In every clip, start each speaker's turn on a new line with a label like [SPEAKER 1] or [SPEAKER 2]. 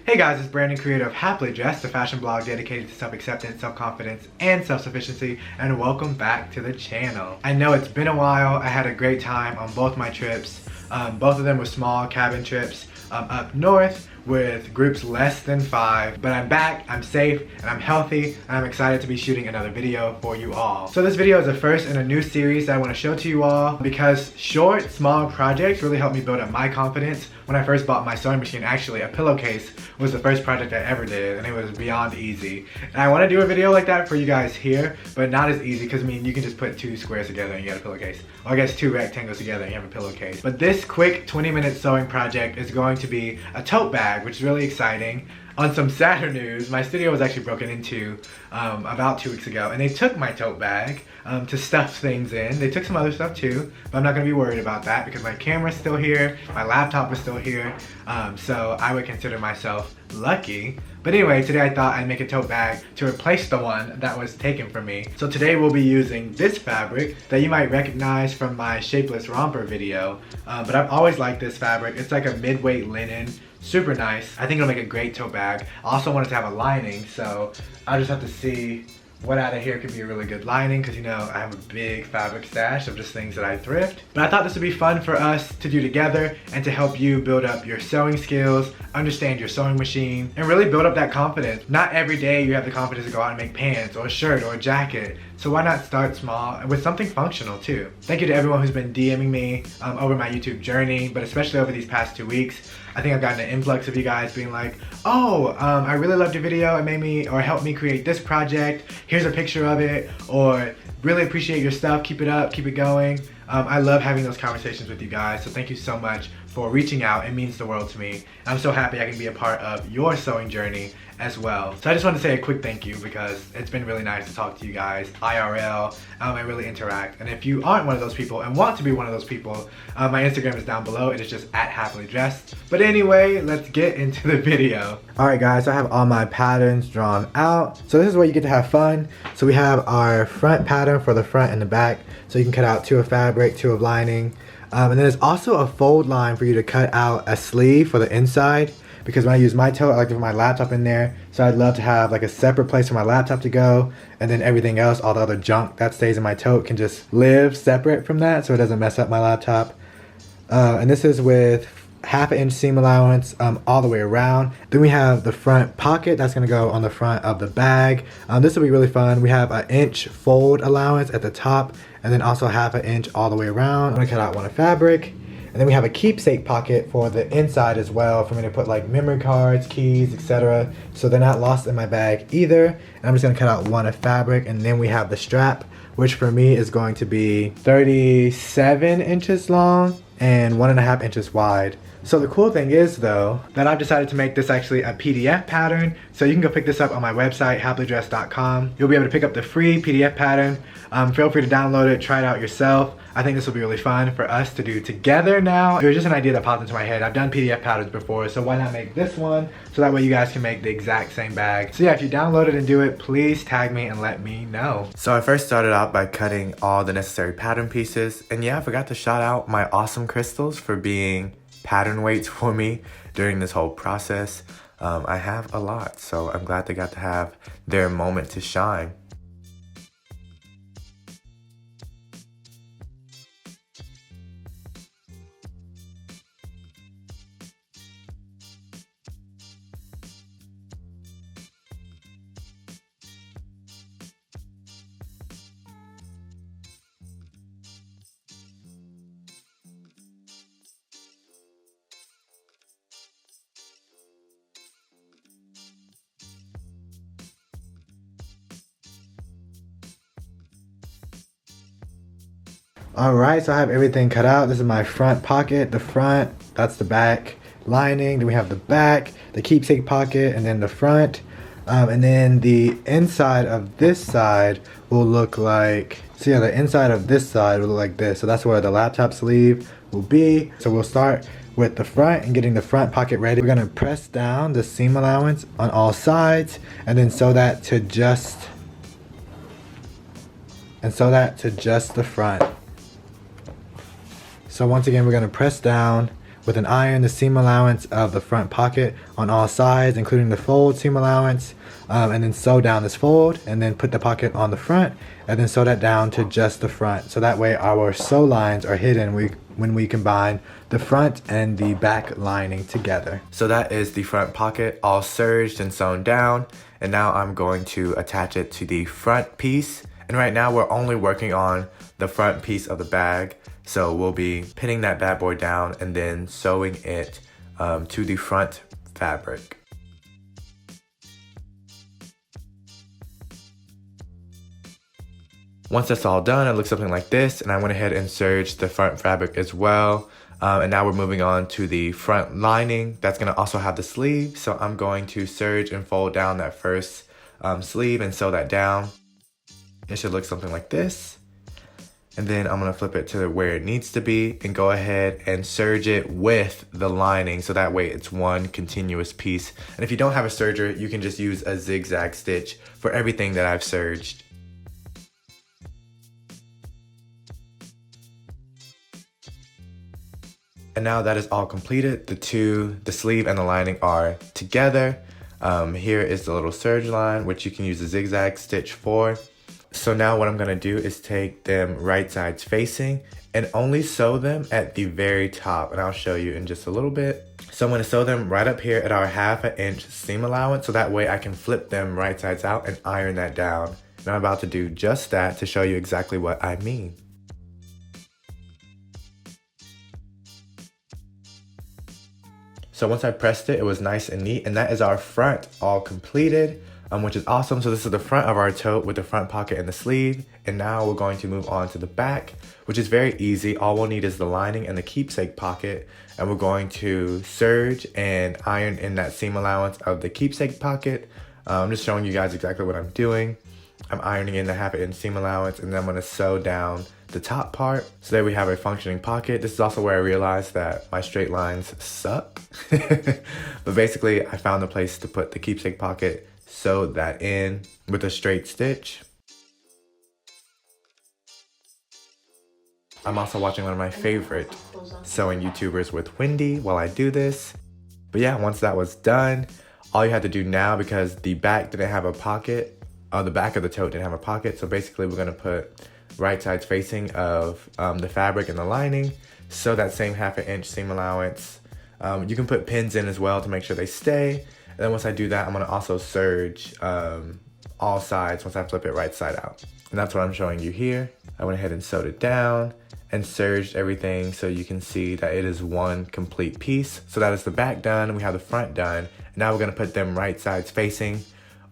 [SPEAKER 1] Hey guys, it's Brandon, creator of Happily Dressed, a fashion blog dedicated to self-acceptance, self-confidence, and self-sufficiency, and welcome back to the channel. I know it's been a while. I had a great time on both my trips. Both of them were small cabin trips up north with groups less than 5, but I'm back, I'm safe, and I'm healthy, and I'm excited to be shooting another video for you all. So this video is the first in a new series that I want to show to you all because short, small projects really helped me build up my confidence. When I first bought my sewing machine, actually a pillowcase was the first project I ever did, and it was beyond easy. And I want to do a video like that for you guys here, but not as easy because I mean you can just put 2 squares together and you got a pillowcase. Or I guess 2 rectangles together and you have a pillowcase. But this quick 20-minute sewing project is going to be a tote bag, which is really exciting. On some sadder news, my studio was actually broken into about 2 weeks ago, and they took my tote bag to stuff things in. They took some other stuff too, but I'm not gonna be worried about that because my camera's still here, my laptop is still here, so I would consider myself lucky. But anyway, today I thought I'd make a tote bag to replace the one that was taken from me. So today we'll be using this fabric that you might recognize from my shapeless romper video, but I've always liked this fabric. It's like a mid-weight linen. Super nice. I think it'll make a great tote bag. I also want it to have a lining, so I'll just have to see what out of here could be a really good lining because you know I have a big fabric stash of just things that I thrift. But I thought this would be fun for us to do together and to help you build up your sewing skills, understand your sewing machine, and really build up that confidence. Not every day you have the confidence to go out and make pants or a shirt or a jacket. So why not start small and with something functional too? Thank you to everyone who's been DMing me over my YouTube journey, but especially over these past 2 weeks. I think I've gotten an influx of you guys being like, oh, I really loved your video. It made me, or helped me create this project. Here's a picture of it. Or really appreciate your stuff. Keep it up, keep it going. I love having those conversations with you guys. So thank you so much for reaching out. It means the world to me. I'm so happy I can be a part of your sewing journey as well. So I just want to say a quick thank you because it's been really nice to talk to you guys IRL and really interact. And if you aren't one of those people and want to be one of those people, my Instagram is down below. It is just @happilydressed. But anyway, let's get into the video. All right guys, so I have all my patterns drawn out. So this is where you get to have fun. So we have our front pattern for the front and the back. So you can cut out 2 of fabric, 2 of lining. And then there's also a fold line for you to cut out a sleeve for the inside, because when I use my tote, I like to put my laptop in there. So I'd love to have like a separate place for my laptop to go, and then everything else, all the other junk that stays in my tote can just live separate from that so it doesn't mess up my laptop. And this is with 1/2 inch seam allowance all the way around. Then we have the front pocket that's gonna go on the front of the bag. This will be really fun. We have an inch fold allowance at the top, and then also 1/2 inch all the way around. I'm gonna cut out 1 of fabric. And then we have a keepsake pocket for the inside as well for me to put like memory cards, keys, etc. So they're not lost in my bag either. And I'm just gonna cut out 1 of fabric, and then we have the strap, which for me is going to be 37 inches long and 1.5 inches wide. So the cool thing is though, that I've decided to make this actually a PDF pattern. So you can go pick this up on my website, happilydressed.com. You'll be able to pick up the free PDF pattern. Feel free to download it, try it out yourself. I think this will be really fun for us to do together now. It was just an idea that popped into my head. I've done PDF patterns before, so why not make this one? So that way you guys can make the exact same bag. So yeah, if you download it and do it, please tag me and let me know. So I first started out by cutting all the necessary pattern pieces. And yeah, I forgot to shout out my awesome crystals for being pattern weights for me during this whole process. I have a lot, so I'm glad they got to have their moment to shine. Alright, so I have everything cut out. This is my front pocket, the front, that's the back lining. Then we have the back, the keepsake pocket, and then the front. And then the inside of this side will look like, so yeah, the inside of this side will look like this. So that's where the laptop sleeve will be. So we'll start with the front and getting the front pocket ready. We're gonna press down the seam allowance on all sides and then sew that to just the front. So once again, we're gonna press down with an iron the seam allowance of the front pocket on all sides, including the fold seam allowance, and then sew down this fold, and then put the pocket on the front, and then sew that down to just the front. So that way our sew lines are hidden when we combine the front and the back lining together. So that is the front pocket all serged and sewn down, and now I'm going to attach it to the front piece. And right now we're only working on the front piece of the bag, so we'll be pinning that bad boy down and then sewing it to the front fabric. Once that's all done, it looks something like this, and I went ahead and serged the front fabric as well. And now we're moving on to the front lining. That's gonna also have the sleeve, so I'm going to serge and fold down that first sleeve and sew that down. It should look something like this. And then I'm gonna flip it to where it needs to be and go ahead and serge it with the lining, so that way it's one continuous piece. And if you don't have a serger, you can just use a zigzag stitch for everything that I've serged. And now that is all completed, the sleeve and the lining are together. Here is the little serge line, which you can use a zigzag stitch for. So now what I'm gonna do is take them right sides facing and only sew them at the very top, and I'll show you in just a little bit. So I'm gonna sew them right up here at our 1/2 inch seam allowance, so that way I can flip them right sides out and iron that down. And I'm about to do just that to show you exactly what I mean. So once I pressed it, it was nice and neat, and that is our front all completed, which is awesome. So this is the front of our tote with the front pocket and the sleeve, and now we're going to move on to the back, which is very easy. All we'll need is the lining and the keepsake pocket, and we're going to serge and iron in that seam allowance of the keepsake pocket. I'm just showing you guys exactly what I'm doing. I'm ironing in the 1/2 inch seam allowance, and then I'm gonna sew down the top part. So there we have a functioning pocket. This is also where I realized that my straight lines suck. But basically I found a place to put the keepsake pocket, sewed that in with a straight stitch. I'm also watching one of my favorite sewing YouTubers with Wendy while I do this. But yeah, once that was done, all you had to do now, because the back didn't have a pocket, the back of the tote didn't have a pocket, so basically we're gonna put right sides facing of the fabric and the lining, sew that same 1/2 inch seam allowance. You can put pins in as well to make sure they stay. And then once I do that, I'm gonna also serge all sides once I flip it right side out. And that's what I'm showing you here. I went ahead and sewed it down and serged everything so you can see that it is one complete piece. So that is the back done, and we have the front done. Now we're gonna put them right sides facing,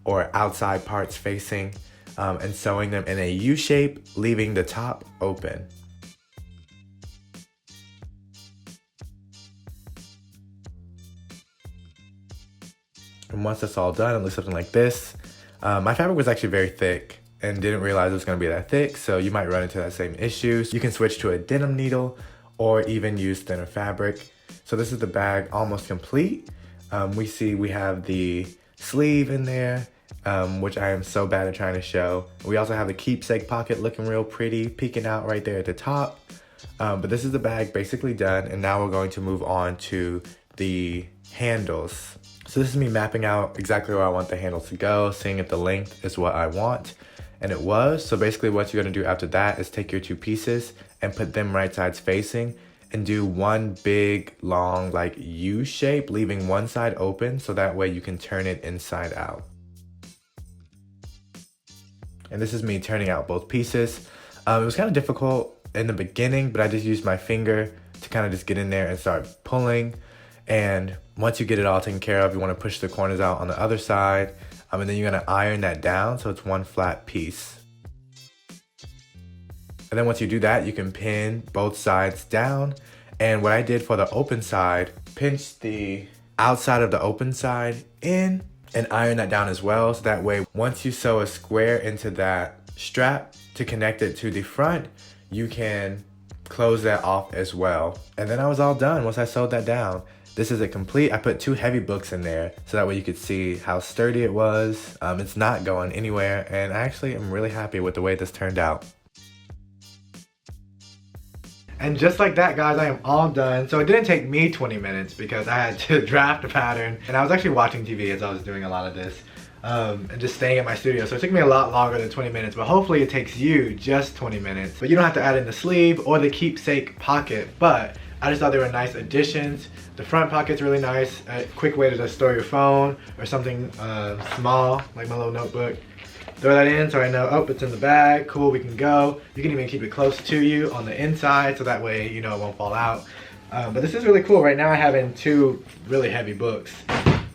[SPEAKER 1] or outside parts facing, and sewing them in a U shape, leaving the top open. And once that's all done, it looks something like this. My fabric was actually very thick and didn't realize it was gonna be that thick, so you might run into that same issue. You can switch to a denim needle or even use thinner fabric. So this is the bag almost complete. We have the sleeve in there, which I am so bad at trying to show. We also have the keepsake pocket looking real pretty, peeking out right there at the top. But this is the bag basically done, and now we're going to move on to the handles. So this is me mapping out exactly where I want the handles to go, seeing if the length is what I want, and it was. So basically what you're gonna do after that is take your two pieces and put them right sides facing and do one big long like U shape, leaving one side open, so that way you can turn it inside out. And this is me turning out both pieces. It was kind of difficult in the beginning, but I just used my finger to kind of just get in there and start pulling. And once you get it all taken care of, you want to push the corners out on the other side, and then you're going to iron that down so it's one flat piece. And then once you do that, you can pin both sides down. And what I did for the open side, pinch the outside of the open side in and iron that down as well. So that way, once you sew a square into that strap to connect it to the front, you can close that off as well. And then I was all done once I sewed that down. This is it complete. I put two heavy books in there so that way you could see how sturdy it was. It's not going anywhere, and I actually am really happy with the way this turned out. And just like that, guys, I am all done. So it didn't take me 20 minutes because I had to draft a pattern. And I was actually watching TV as I was doing a lot of this. And just staying at my studio. So it took me a lot longer than 20 minutes, but hopefully it takes you just 20 minutes. But you don't have to add in the sleeve or the keepsake pocket, but I just thought they were nice additions. The front pocket's really nice, a quick way to just store your phone or something small, like my little notebook. Throw that in so I know, oh, it's in the bag, cool, we can go. You can even keep it close to you on the inside so that way you know it won't fall out. But this is really cool. Right now I have in 2 really heavy books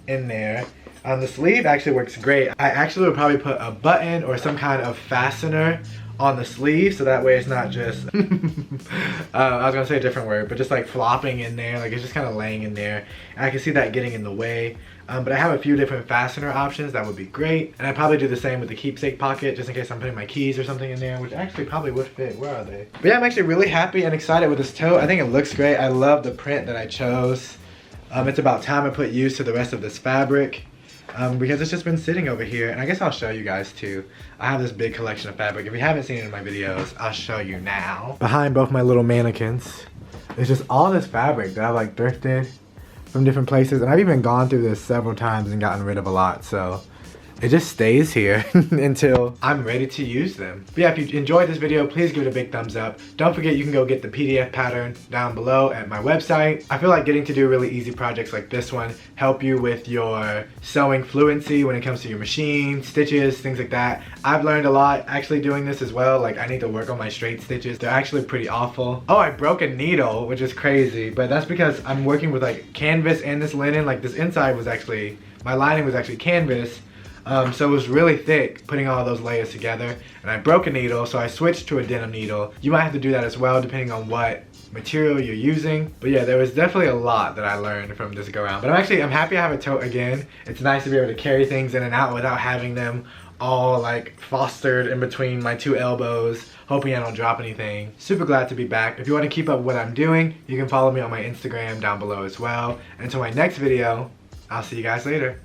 [SPEAKER 1] in there. The sleeve actually works great. I actually would probably put a button or some kind of fastener on the sleeve so that way it's not just I was gonna say a different word, but just like flopping in there, like it's just kind of laying in there. And I can see that getting in the way. But I have a few different fastener options that would be great. And I'd probably do the same with the keepsake pocket just in case I'm putting my keys or something in there, which actually probably would fit. Where are they? But yeah, I'm actually really happy and excited with this tote. I think it looks great. I love the print that I chose. It's about time I put use to the rest of this fabric. Because it's just been sitting over here, and I guess I'll show you guys too. I have this big collection of fabric. If you haven't seen it in my videos, I'll show you now. Behind both my little mannequins, there's just all this fabric that I've like thrifted from different places, and I've even gone through this several times and gotten rid of a lot, so it just stays here until I'm ready to use them. But yeah, if you enjoyed this video, please give it a big thumbs up. Don't forget you can go get the PDF pattern down below at my website. I feel like getting to do really easy projects like this one help you with your sewing fluency when it comes to your machine, stitches, things like that. I've learned a lot actually doing this as well. Like I need to work on my straight stitches. They're actually pretty awful. Oh, I broke a needle, which is crazy, but that's because I'm working with like canvas and this linen. Like this inside was actually, my lining was actually canvas. So it was really thick putting all those layers together, and I broke a needle, so I switched to a denim needle. You might have to do that as well depending on what material you're using. But yeah, there was definitely a lot that I learned from this go around. But I'm happy I have a tote again. It's nice to be able to carry things in and out without having them all like fostered in between my 2 elbows, hoping I don't drop anything. Super glad to be back. If you want to keep up with what I'm doing, you can follow me on my Instagram down below as well. Until my next video, I'll see you guys later.